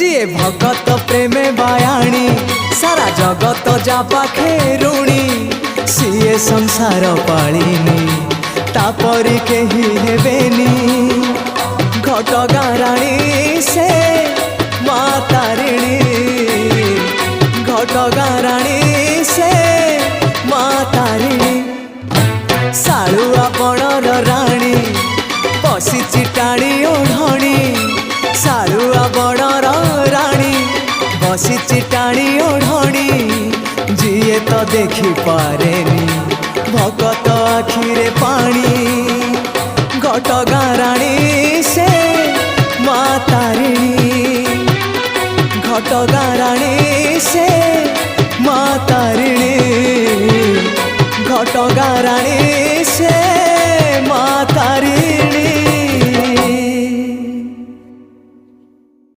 जिए भगत प्रेमे बायाणी सारा जगत जा पाखे ऋणी सीए संसार पालिनी तापरी केही हेबेनी घटगाँ राणी से माँ तारिणी घटगाँ राणी से माँ तारिणी सालुआ बणर राणी बसिची टाणी ओढ़णी सालुआ बणर राणी बसिची टाणी ओढ़णी जिए तो देखी पारेनी भगत आखिरे पानी घटगाँ राणी से माँ तारिणी घटगाँ राणी से माँ तारिणी घटगाँ राणी से